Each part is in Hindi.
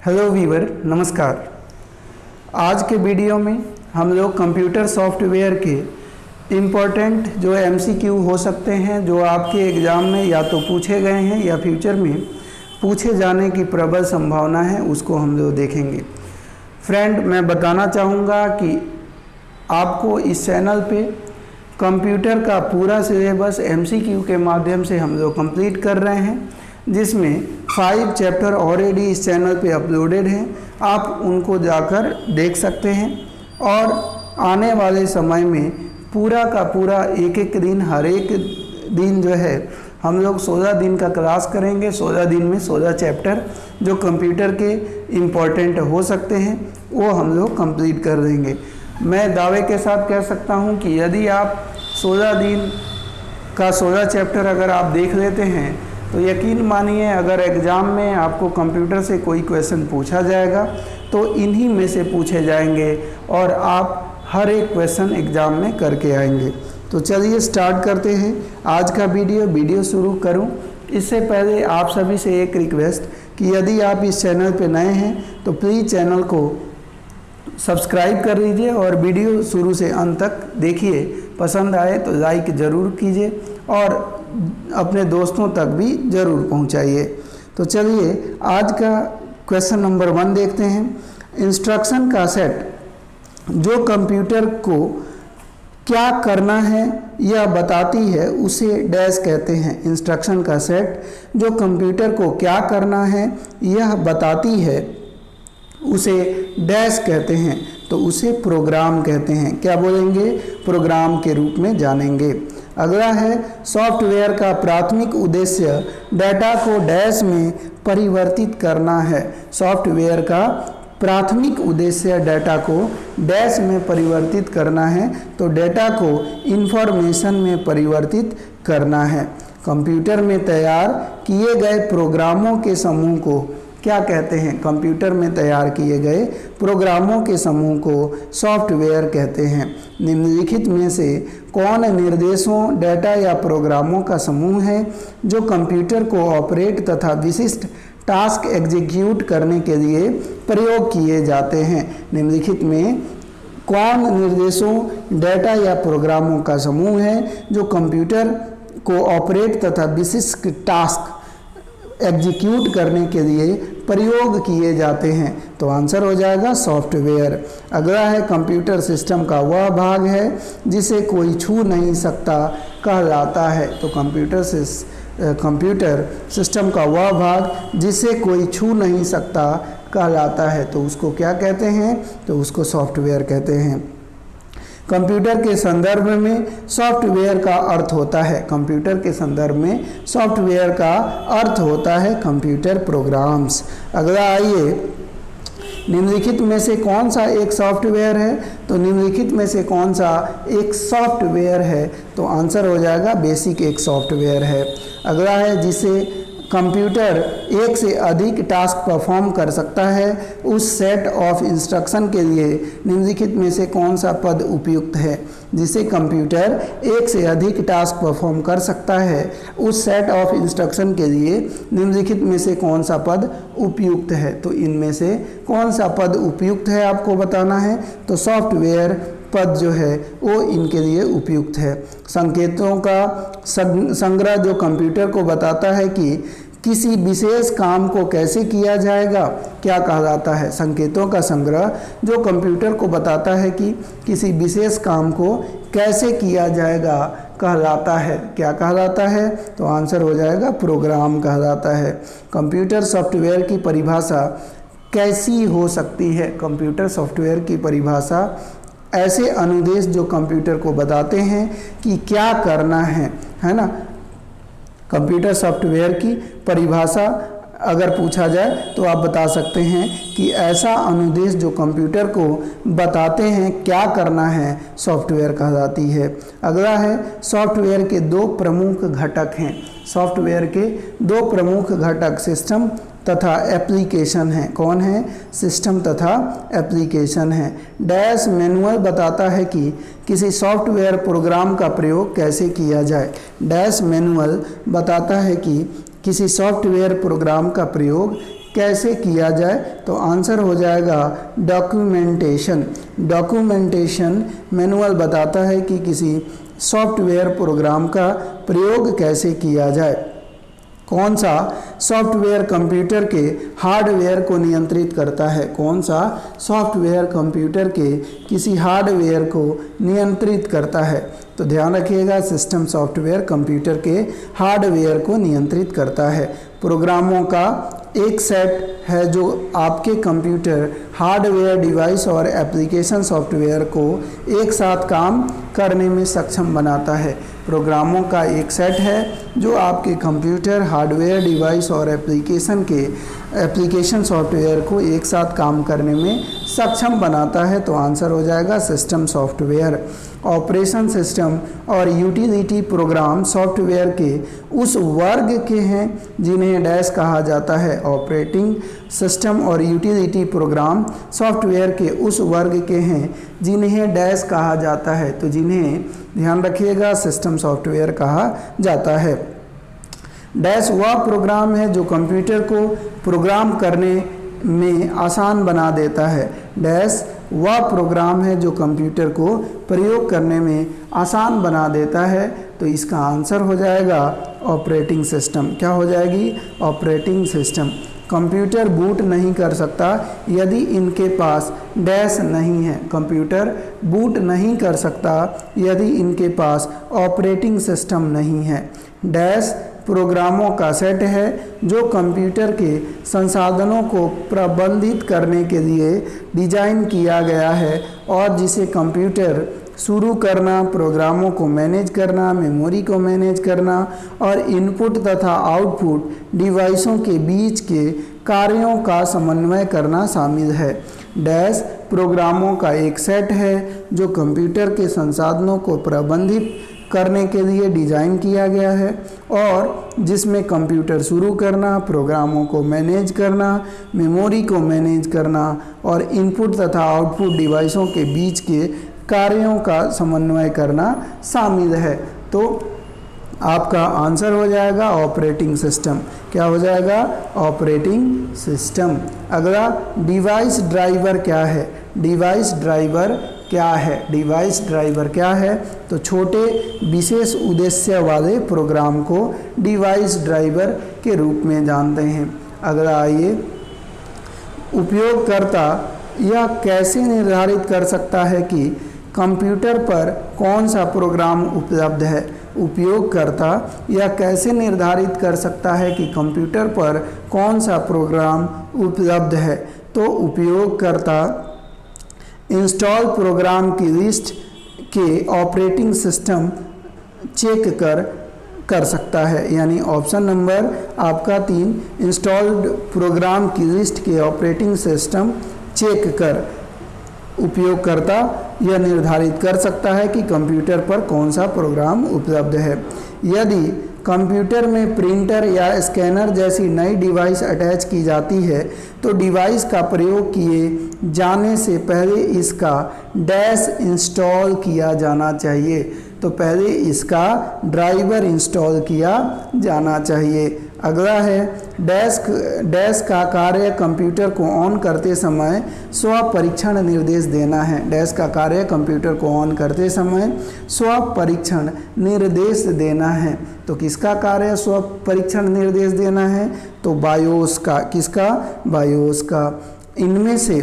हेलो वीवर, नमस्कार। आज के वीडियो में हम लोग कंप्यूटर सॉफ्टवेयर के इम्पोर्टेंट जो एमसीक्यू हो सकते हैं, जो आपके एग्ज़ाम में या तो पूछे गए हैं या फ्यूचर में पूछे जाने की प्रबल संभावना है, उसको हम लोग देखेंगे। फ्रेंड, मैं बताना चाहूँगा कि आपको इस चैनल पे कंप्यूटर का पूरा सिलेबस एमसीक्यू के माध्यम से हम लोग कंप्लीट कर रहे हैं, जिसमें 5 चैप्टर ऑलरेडी इस चैनल पे अपलोडेड हैं। आप उनको जाकर देख सकते हैं और आने वाले समय में पूरा का पूरा एक एक दिन, हर एक दिन जो है हम लोग 16 दिन का क्लास करेंगे। 16 दिन में 16 चैप्टर जो कंप्यूटर के इम्पोर्टेंट हो सकते हैं वो हम लोग कंप्लीट कर देंगे। मैं दावे के साथ कह सकता हूं कि यदि आप 16 दिन का 16 चैप्टर अगर आप देख लेते हैं तो यकीन मानिए, अगर एग्ज़ाम में आपको कंप्यूटर से कोई क्वेश्चन पूछा जाएगा तो इन्हीं में से पूछे जाएंगे और आप हर एक क्वेश्चन एग्ज़ाम में करके आएंगे। तो चलिए स्टार्ट करते हैं आज का वीडियो शुरू करूं। इससे पहले आप सभी से एक रिक्वेस्ट कि यदि आप इस चैनल पर नए हैं तो प्लीज़ चैनल को सब्सक्राइब कर लीजिए और वीडियो शुरू से अंत तक देखिए। पसंद आए तो लाइक ज़रूर कीजिए और अपने दोस्तों तक भी ज़रूर पहुंचाइए। तो चलिए आज का क्वेश्चन नंबर 1 देखते हैं। इंस्ट्रक्शन का सेट जो कंप्यूटर को क्या करना है यह बताती है उसे डैश कहते हैं। इंस्ट्रक्शन का सेट जो कंप्यूटर को क्या करना है यह बताती है उसे डैश कहते हैं, तो उसे प्रोग्राम कहते हैं। क्या बोलेंगे? प्रोग्राम के रूप में जानेंगे। अगला है सॉफ्टवेयर का प्राथमिक उद्देश्य डेटा को डैश में परिवर्तित करना है। सॉफ्टवेयर का प्राथमिक उद्देश्य डेटा को डैश में परिवर्तित करना है, तो डेटा को इंफॉर्मेशन में परिवर्तित करना है। कंप्यूटर में तैयार किए गए प्रोग्रामों के समूह को क्या कहते हैं? कंप्यूटर में तैयार किए गए प्रोग्रामों के समूह को सॉफ्टवेयर कहते हैं। निम्नलिखित में से कौन निर्देशों, डेटा या प्रोग्रामों का समूह है जो कंप्यूटर को ऑपरेट तथा विशिष्ट टास्क एग्जीक्यूट करने के लिए प्रयोग किए जाते हैं? निम्नलिखित में कौन निर्देशों, डेटा या प्रोग्रामों का समूह है जो कंप्यूटर को ऑपरेट तथा विशिष्ट टास्क एग्जीक्यूट करने के लिए प्रयोग किए जाते हैं? तो आंसर हो जाएगा सॉफ्टवेयर। अगला है कंप्यूटर सिस्टम का वह भाग है जिसे कोई छू नहीं सकता कहलाता है। तो कंप्यूटर सिस्टम का वह भाग जिसे कोई छू नहीं सकता कहलाता है, तो उसको क्या कहते हैं? तो उसको सॉफ्टवेयर कहते हैं। कंप्यूटर के संदर्भ में सॉफ्टवेयर का अर्थ होता है, कंप्यूटर के संदर्भ में सॉफ्टवेयर का अर्थ होता है कंप्यूटर प्रोग्राम्स। अगला आइए, निम्नलिखित में से कौन सा एक सॉफ्टवेयर है? तो निम्नलिखित में से कौन सा एक सॉफ्टवेयर है? तो आंसर हो जाएगा बेसिक एक सॉफ्टवेयर है। अगला है जिसे कंप्यूटर एक से अधिक टास्क परफॉर्म कर सकता है, उस सेट ऑफ इंस्ट्रक्शन के लिए निम्नलिखित में से कौन सा पद उपयुक्त है? जिसे कंप्यूटर एक से अधिक टास्क परफॉर्म कर सकता है, उस सेट ऑफ इंस्ट्रक्शन के लिए निम्नलिखित में से कौन सा पद उपयुक्त है? तो इनमें से कौन सा पद उपयुक्त है आपको बताना है। तो सॉफ्टवेयर पद जो है वो इनके लिए उपयुक्त है। संकेतों का संग्रह जो कंप्यूटर को बताता है कि किसी विशेष काम को कैसे किया जाएगा क्या कहलाता है? संकेतों का संग्रह जो कंप्यूटर को बताता है कि किसी विशेष काम को कैसे किया जाएगा कहलाता है। क्या कहलाता है? तो आंसर हो जाएगा प्रोग्राम कहलाता है। कंप्यूटर सॉफ्टवेयर की परिभाषा कैसी हो सकती है? कंप्यूटर सॉफ्टवेयर की परिभाषा ऐसे अनुदेश जो कंप्यूटर को बताते हैं कि क्या करना है ना। कंप्यूटर सॉफ्टवेयर की परिभाषा अगर पूछा जाए तो आप बता सकते हैं कि ऐसा अनुदेश जो कंप्यूटर को बताते हैं क्या करना है, सॉफ्टवेयर कहलाती है। अगला है सॉफ्टवेयर के 2 प्रमुख घटक हैं। सॉफ्टवेयर के 2 प्रमुख घटक सिस्टम तथा एप्लीकेशन है। कौन है? सिस्टम तथा एप्लीकेशन है। डैश मैनुअल बताता है कि किसी सॉफ्टवेयर प्रोग्राम का प्रयोग कैसे किया जाए। डैश मैनुअल बताता है कि किसी सॉफ्टवेयर प्रोग्राम का प्रयोग कैसे किया जाए, तो आंसर हो जाएगा डॉक्यूमेंटेशन। डॉक्यूमेंटेशन मैनुअल बताता है कि किसी सॉफ्टवेयर प्रोग्राम का प्रयोग कैसे किया जाए। कौन सा सॉफ्टवेयर कंप्यूटर के हार्डवेयर को नियंत्रित करता है? कौन सा सॉफ्टवेयर कंप्यूटर के किसी हार्डवेयर को नियंत्रित करता है? तो ध्यान रखिएगा, सिस्टम सॉफ्टवेयर कंप्यूटर के हार्डवेयर को नियंत्रित करता है। प्रोग्रामों का एक सेट है जो आपके कंप्यूटर हार्डवेयर डिवाइस और एप्लीकेशन सॉफ्टवेयर को एक साथ काम करने में सक्षम बनाता है। प्रोग्रामों का एक सेट है जो आपके कंप्यूटर हार्डवेयर डिवाइस और एप्लीकेशन सॉफ्टवेयर को एक साथ काम करने में सक्षम बनाता है। तो आंसर हो जाएगा सिस्टम सॉफ्टवेयर। ऑपरेशन सिस्टम और यूटिलिटी प्रोग्राम सॉफ्टवेयर के उस वर्ग के हैं जिन्हें डैश कहा जाता है। ऑपरेटिंग सिस्टम और यूटिलिटी प्रोग्राम सॉफ्टवेयर के उस वर्ग के हैं जिन्हें डैश कहा जाता है। तो जिन्हें ध्यान रखिएगा सिस्टम सॉफ्टवेयर कहा जाता है। डैश वह प्रोग्राम है जो कंप्यूटर को प्रोग्राम करने में आसान बना देता है। डैश वह प्रोग्राम है जो कंप्यूटर को प्रयोग करने में आसान बना देता है। तो इसका आंसर हो जाएगा ऑपरेटिंग सिस्टम। क्या हो जाएगी? Operating system. कंप्यूटर बूट नहीं कर सकता यदि इनके पास डैश नहीं है। कंप्यूटर बूट नहीं कर सकता यदि इनके पास ऑपरेटिंग सिस्टम नहीं है। डैश प्रोग्रामों का सेट है जो कंप्यूटर के संसाधनों को प्रबंधित करने के लिए डिजाइन किया गया है और जिसे कंप्यूटर शुरू करना, प्रोग्रामों को मैनेज करना, मेमोरी को मैनेज करना और इनपुट तथा आउटपुट डिवाइसों के बीच के कार्यों का समन्वय करना शामिल है। डैश प्रोग्रामों का एक सेट है जो कंप्यूटर के संसाधनों को प्रबंधित करने के लिए डिज़ाइन किया गया है और जिसमें कंप्यूटर शुरू करना, प्रोग्रामों को मैनेज करना, मेमोरी को मैनेज करना और इनपुट तथा आउटपुट डिवाइसों के बीच के कार्यों का समन्वय करना शामिल है। तो आपका आंसर हो जाएगा ऑपरेटिंग सिस्टम। क्या हो जाएगा? Operating system. अगला डिवाइस ड्राइवर क्या है? डिवाइस ड्राइवर क्या है? डिवाइस ड्राइवर क्या है? तो छोटे विशेष उद्देश्य वाले प्रोग्राम को डिवाइस ड्राइवर के रूप में जानते हैं। अगला आइए, उपयोगकर्ता यह कैसे निर्धारित कर सकता है कि कंप्यूटर पर कौन सा प्रोग्राम उपलब्ध है? उपयोगकर्ता यह कैसे निर्धारित कर सकता है कि कंप्यूटर पर कौन सा प्रोग्राम उपलब्ध है? तो उपयोगकर्ता इंस्टॉल प्रोग्राम की लिस्ट के ऑपरेटिंग सिस्टम चेक कर सकता है। यानी ऑप्शन नंबर आपका 3, इंस्टॉल्ड प्रोग्राम की लिस्ट के ऑपरेटिंग सिस्टम चेक कर उपयोगकर्ता यह निर्धारित कर सकता है कि कंप्यूटर पर कौन सा प्रोग्राम उपलब्ध है। यदि कंप्यूटर में प्रिंटर या स्कैनर जैसी नई डिवाइस अटैच की जाती है तो डिवाइस का प्रयोग किए जाने से पहले इसका डैश इंस्टॉल किया जाना चाहिए। तो पहले इसका ड्राइवर इंस्टॉल किया जाना चाहिए। अगला है डैश का कार्य कंप्यूटर को ऑन करते समय स्व परीक्षण निर्देश देना है। डैश का कार्य कंप्यूटर को ऑन करते समय स्व परीक्षण निर्देश देना है। तो किसका कार्य स्व परीक्षण निर्देश देना है? तो बायोस का। किसका? बायोस का। इनमें से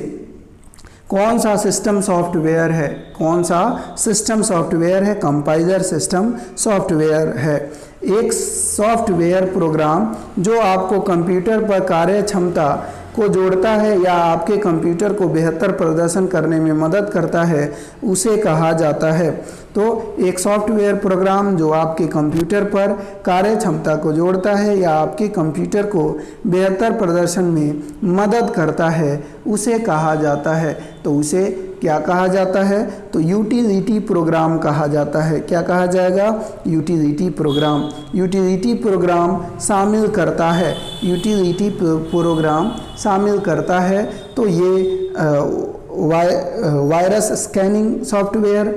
कौन सा सिस्टम सॉफ्टवेयर है? कौन सा सिस्टम सॉफ्टवेयर है? कंपाइलर सिस्टम सॉफ्टवेयर है। एक सॉफ्टवेयर प्रोग्राम जो आपको कंप्यूटर पर कार्य क्षमता को जोड़ता है या आपके कंप्यूटर को बेहतर प्रदर्शन करने में मदद करता है उसे कहा जाता है। तो एक सॉफ्टवेयर प्रोग्राम जो आपके कंप्यूटर पर कार्य क्षमता को जोड़ता है या आपके कंप्यूटर को बेहतर प्रदर्शन में मदद करता है उसे कहा जाता है। तो उसे क्या कहा जाता है? तो यूटिलिटी प्रोग्राम कहा जाता है। क्या कहा जाएगा? Utility programme. यूटिलिटी प्रोग्राम शामिल करता है, यूटिलिटी प्रोग्राम शामिल करता है तो ये virus scanning software,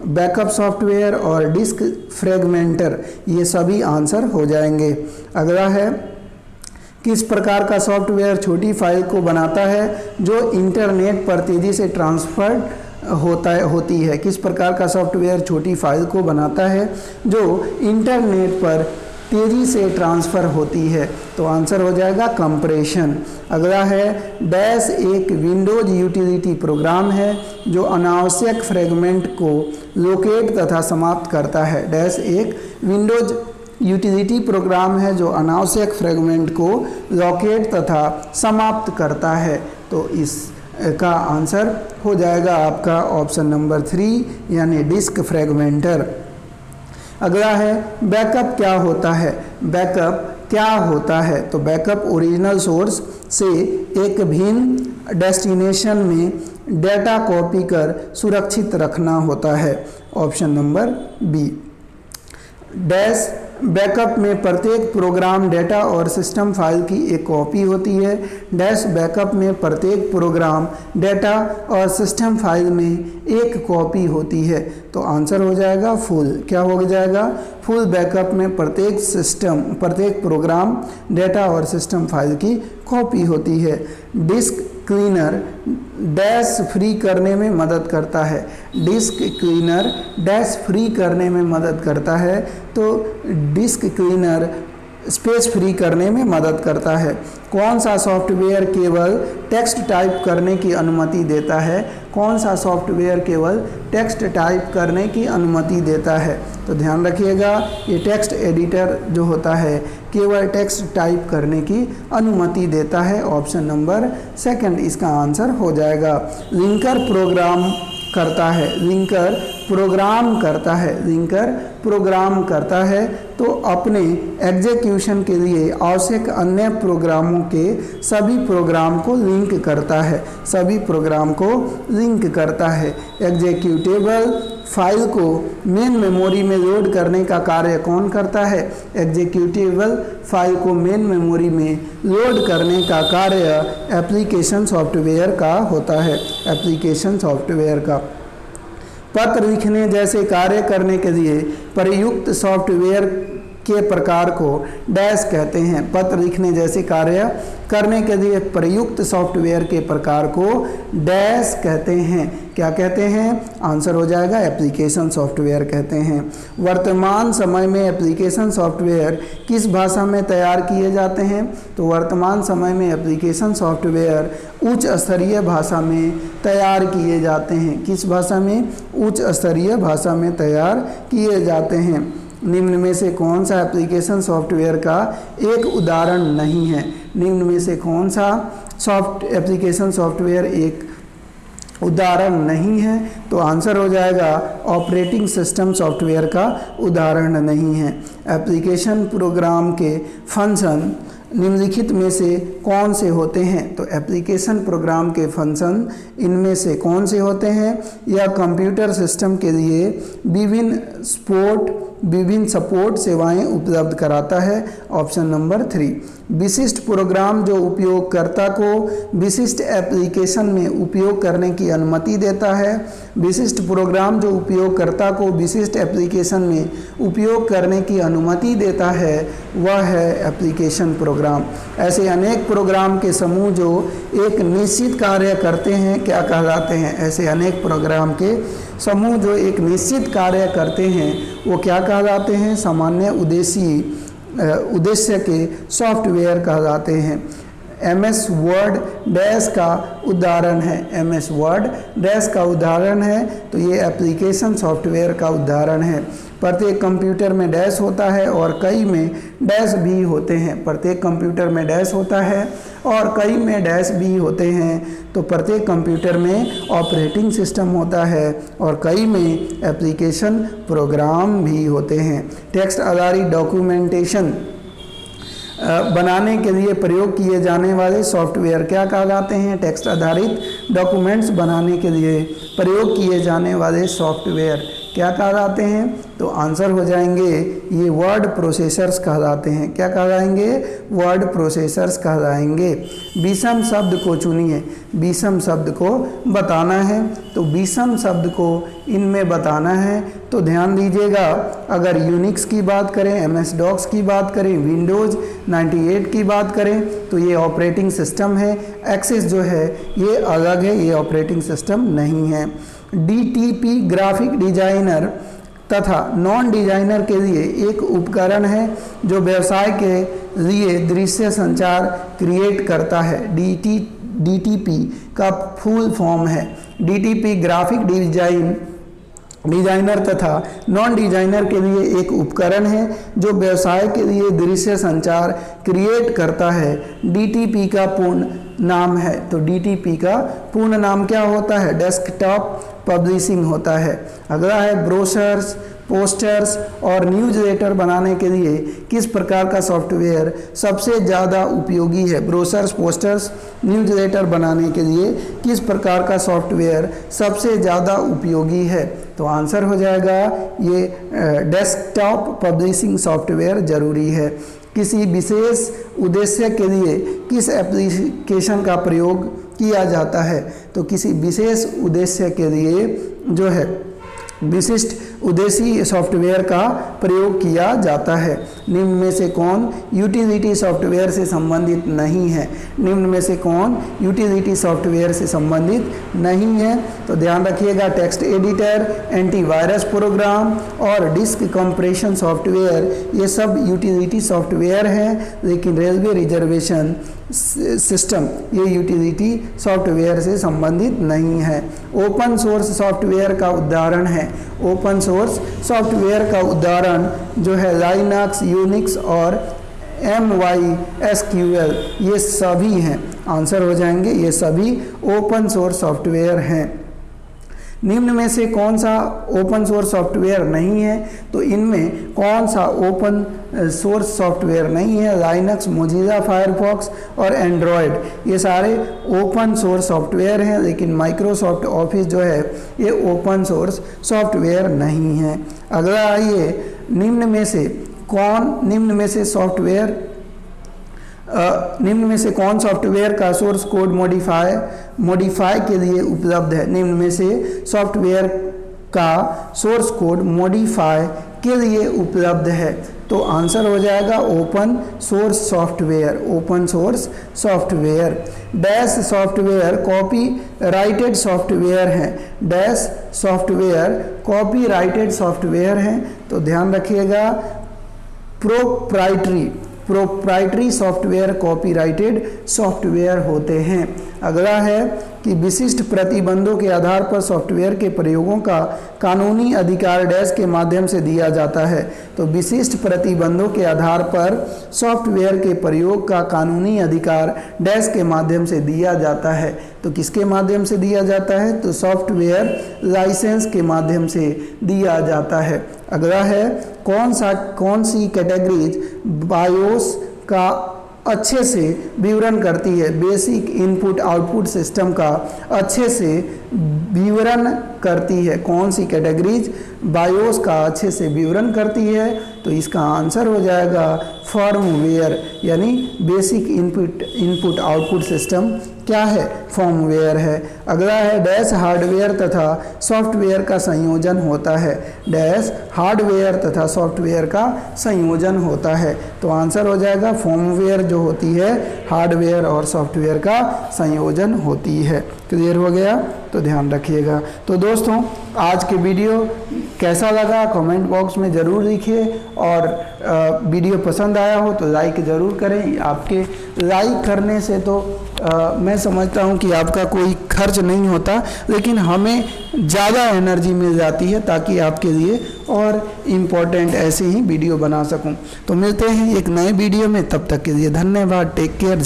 backup software और डिस्क फ्रेगमेंटर, ये सभी आंसर हो जाएंगे। अगला है किस प्रकार का सॉफ्टवेयर छोटी फाइल को बनाता है जो इंटरनेट पर तेज़ी से ट्रांसफर होती है? किस प्रकार का सॉफ्टवेयर छोटी फाइल को बनाता है जो इंटरनेट पर तेज़ी से ट्रांसफ़र होती है? तो आंसर हो जाएगा कंप्रेशन। अगला है डैश एक विंडोज यूटिलिटी प्रोग्राम है जो अनावश्यक फ्रेगमेंट को लोकेट तथा समाप्त करता है। डैश एक विंडोज यूटिलिटी प्रोग्राम है जो अनावश्यक फ्रेगमेंट को लोकेट तथा समाप्त करता है। तो इसका आंसर हो जाएगा आपका ऑप्शन नंबर 3 यानी डिस्क फ्रेगमेंटर। अगला है बैकअप क्या होता है? बैकअप क्या होता है? तो बैकअप ओरिजिनल सोर्स से एक भिन्न डेस्टिनेशन में डेटा कॉपी कर सुरक्षित रखना होता है। Option number B. Dash backup में प्रत्येक प्रोग्राम डेटा और सिस्टम फाइल की एक कॉपी होती है। डैश बैकअप में प्रत्येक प्रोग्राम डेटा और सिस्टम फाइल में एक कॉपी होती है। तो आंसर हो जाएगा फुल। क्या हो जाएगा? फुल बैकअप में प्रत्येक प्रोग्राम डेटा और सिस्टम फाइल की कॉपी होती है। डिस्क क्लीनर डैश फ्री करने में मदद करता है। डिस्क क्लीनर डैश फ्री करने में मदद करता है। तो डिस्क क्लीनर स्पेस फ्री करने में मदद करता है। कौन सा सॉफ्टवेयर केवल टेक्स्ट टाइप करने की अनुमति देता है? कौन सा सॉफ्टवेयर केवल टेक्स्ट टाइप करने की अनुमति देता है? तो ध्यान रखिएगा, ये टेक्स्ट एडिटर जो होता है केवल टेक्स्ट टाइप करने की अनुमति देता है। ऑप्शन नंबर 2 इसका आंसर हो जाएगा। लिंकर प्रोग्राम करता है। लिंकर प्रोग्राम करता है। लिंकर प्रोग्राम करता है तो अपने एग्जीक्यूशन के लिए आवश्यक अन्य प्रोग्रामों के सभी प्रोग्राम को लिंक करता है। सभी प्रोग्राम को लिंक करता है। एग्जीक्यूटेबल फाइल को मेन मेमोरी में लोड करने का कार्य कौन करता है? एग्जीक्यूटेबल फाइल को मेन मेमोरी में लोड करने का कार्य एप्लीकेशन सॉफ्टवेयर का होता है। एप्लीकेशन सॉफ्टवेयर का। पत्र लिखने जैसे कार्य करने के लिए प्रयुक्त सॉफ्टवेयर के प्रकार को डैश कहते हैं। पत्र लिखने जैसे कार्य करने के लिए प्रयुक्त सॉफ्टवेयर के प्रकार को डैश कहते हैं। क्या कहते हैं? आंसर हो जाएगा एप्लीकेशन सॉफ्टवेयर कहते हैं। वर्तमान समय में एप्लीकेशन सॉफ्टवेयर किस भाषा में तैयार किए जाते हैं? तो वर्तमान समय में एप्लीकेशन सॉफ्टवेयर उच्च स्तरीय भाषा में तैयार किए जाते हैं। किस भाषा में? उच्च स्तरीय भाषा में तैयार किए जाते हैं। निम्न में से कौन सा एप्लीकेशन सॉफ्टवेयर का एक उदाहरण नहीं है? निम्न में से कौन सा एप्लीकेशन सॉफ्टवेयर एक उदाहरण नहीं है? तो आंसर हो जाएगा ऑपरेटिंग सिस्टम सॉफ्टवेयर का उदाहरण नहीं है। एप्लीकेशन प्रोग्राम के फंक्शन निम्नलिखित में से कौन से होते हैं? तो एप्लीकेशन प्रोग्राम के फंक्शन इनमें से कौन से होते हैं? यह कंप्यूटर सिस्टम के लिए विभिन्न सपोर्ट सेवाएं उपलब्ध कराता है। Option number 3। विशिष्ट प्रोग्राम जो उपयोगकर्ता को विशिष्ट एप्लीकेशन में उपयोग करने की अनुमति देता है। विशिष्ट प्रोग्राम जो उपयोगकर्ता को विशिष्ट एप्लीकेशन में उपयोग करने की अनुमति देता है वह है एप्लीकेशन प्रोग्राम। ऐसे अनेक प्रोग्राम के समूह जो एक निश्चित कार्य करते हैं क्या कहलाते हैं? ऐसे अनेक प्रोग्राम के समूह जो एक निश्चित कार्य करते हैं वो क्या कहलाते हैं? सामान्य उद्देश्य के सॉफ्टवेयर कहलाते हैं। MS वर्ड डैश का उदाहरण है। MS वर्ड डैश का उदाहरण है तो ये एप्लीकेशन सॉफ्टवेयर का उदाहरण है। प्रत्येक कंप्यूटर में डैश होता है और कई में डैश भी होते हैं। प्रत्येक कंप्यूटर में डैश होता है और कई में डैश भी होते हैं। तो प्रत्येक कंप्यूटर में ऑपरेटिंग सिस्टम होता है और कई में एप्लीकेशन प्रोग्राम भी होते हैं। टेक्स्ट आधारित डॉक्यूमेंटेशन बनाने के लिए प्रयोग किए जाने वाले सॉफ्टवेयर क्या कहलाते हैं? टेक्स्ट आधारित डॉक्यूमेंट्स बनाने के लिए प्रयोग किए जाने वाले सॉफ्टवेयर क्या कहलाते हैं? तो आंसर हो जाएंगे ये वर्ड प्रोसेसर्स कहलाते हैं। क्या कहलाएंगे? वर्ड प्रोसेसर्स कहलाएंगे। विषम शब्द को चुनिए, विषम शब्द को बताना है। तो विषम शब्द को इनमें बताना है तो ध्यान दीजिएगा, अगर यूनिक्स की बात करें, एमएस डॉस की बात करें, विंडोज़ 98 की बात करें तो ये ऑपरेटिंग सिस्टम है। एक्सेस जो है ये अलग है, ये ऑपरेटिंग सिस्टम नहीं है। डीटीपी ग्राफिक डिजाइनर तथा नॉन डिजाइनर के लिए एक उपकरण है जो व्यवसाय के लिए दृश्य संचार क्रिएट करता है। डीटीपी का फुल फॉर्म है। डीटीपी ग्राफिक डिजाइनर तथा नॉन डिजाइनर के लिए एक उपकरण है जो व्यवसाय के लिए दृश्य संचार क्रिएट करता है। डीटीपी का पूर्ण नाम है, तो डीटीपी का पूर्ण नाम क्या होता है? डेस्कटॉप पब्लिशिंग होता है। अगला है ब्रोशर्स, पोस्टर्स और न्यूज़लेटर बनाने के लिए किस प्रकार का सॉफ्टवेयर सबसे ज़्यादा उपयोगी है? ब्रोशर्स, पोस्टर्स, न्यूज़लेटर बनाने के लिए किस प्रकार का सॉफ्टवेयर सबसे ज़्यादा उपयोगी है? तो आंसर हो जाएगा ये डेस्कटॉप पब्लिशिंग सॉफ्टवेयर ज़रूरी है। किसी विशेष उद्देश्य के लिए किस एप्लीकेशन का प्रयोग किया जाता है? तो किसी विशेष उद्देश्य के लिए जो है विशिष्ट उद्देश्य सॉफ्टवेयर का प्रयोग किया जाता है। निम्न में से कौन यूटिलिटी सॉफ्टवेयर से संबंधित नहीं है? निम्न में से कौन यूटिलिटी सॉफ्टवेयर से संबंधित नहीं है? तो ध्यान रखिएगा, टेक्स्ट एडिटर, एंटीवायरस प्रोग्राम और डिस्क कंप्रेशन सॉफ्टवेयर ये सब यूटिलिटी सॉफ्टवेयर हैं, लेकिन रेलवे रिजर्वेशन सिस्टम ये यूटिलिटी सॉफ्टवेयर से संबंधित नहीं है। ओपन सोर्स सॉफ्टवेयर का उदाहरण है, ओपन सोर्स सॉफ्टवेयर का उदाहरण जो है लाइनक्स, यूनिक्स और MySQL ये सभी हैं। आंसर हो जाएंगे ये सभी ओपन सोर्स सॉफ्टवेयर हैं। निम्न में से कौन सा ओपन सोर्स सॉफ्टवेयर नहीं है? तो इनमें कौन सा ओपन सोर्स सॉफ्टवेयर नहीं है? लाइनक्स, मोजिला फायरफॉक्स और एंड्रॉयड ये सारे ओपन सोर्स सॉफ्टवेयर हैं, लेकिन माइक्रोसॉफ्ट ऑफिस जो है ये ओपन सोर्स सॉफ्टवेयर नहीं है। अगला आइए, निम्न में से कौन सॉफ्टवेयर का सोर्स कोड मॉडिफाई के लिए उपलब्ध है? निम्न में से सॉफ्टवेयर का सोर्स कोड मॉडिफाई के लिए उपलब्ध है। तो आंसर हो जाएगा open source software. Open source software dash software copyrighted software हैं। डैश सॉफ्टवेयर कॉपीराइटेड सॉफ्टवेयर हैं। तो ध्यान रखिएगा, प्रोप्राइटरी सॉफ्टवेयर कॉपीराइटेड सॉफ्टवेयर होते हैं। अगला है कि विशिष्ट प्रतिबंधों के आधार पर सॉफ्टवेयर के प्रयोगों का कानूनी अधिकार डैश के माध्यम से दिया जाता है। तो विशिष्ट प्रतिबंधों के आधार पर सॉफ्टवेयर के प्रयोग का कानूनी अधिकार डैश के माध्यम से दिया जाता है। तो किसके माध्यम से दिया जाता है? तो सॉफ्टवेयर लाइसेंस के माध्यम से दिया जाता है। अगला है कौन सी कैटेगरीज बायोस का अच्छे से विवरण करती है? बेसिक इनपुट आउटपुट सिस्टम का अच्छे से विवरण करती है। कौन सी कैटेगरीज बायोस का अच्छे से विवरण करती है? तो इसका आंसर हो जाएगा फर्मवेयर, यानी बेसिक इनपुट आउटपुट सिस्टम क्या है? फर्मवेयर है। अगला है डैश हार्डवेयर तथा सॉफ्टवेयर का संयोजन होता है। डैश हार्डवेयर तथा सॉफ्टवेयर का संयोजन होता है। तो आंसर हो जाएगा फर्मवेयर जो होती है हार्डवेयर और सॉफ्टवेयर का संयोजन होती है। क्लियर हो गया? तो ध्यान रखिएगा। तो दोस्तों, आज के वीडियो कैसा लगा कमेंट बॉक्स में ज़रूर लिखिए, और वीडियो पसंद आया हो तो लाइक ज़रूर करें। आपके लाइक करने से तो मैं समझता हूं कि आपका कोई खर्च नहीं होता, लेकिन हमें ज़्यादा एनर्जी मिल जाती है ताकि आपके लिए और इम्पोर्टेंट ऐसे ही वीडियो बना सकूं। तो मिलते हैं एक नए वीडियो में, तब तक के लिए धन्यवाद। Take care.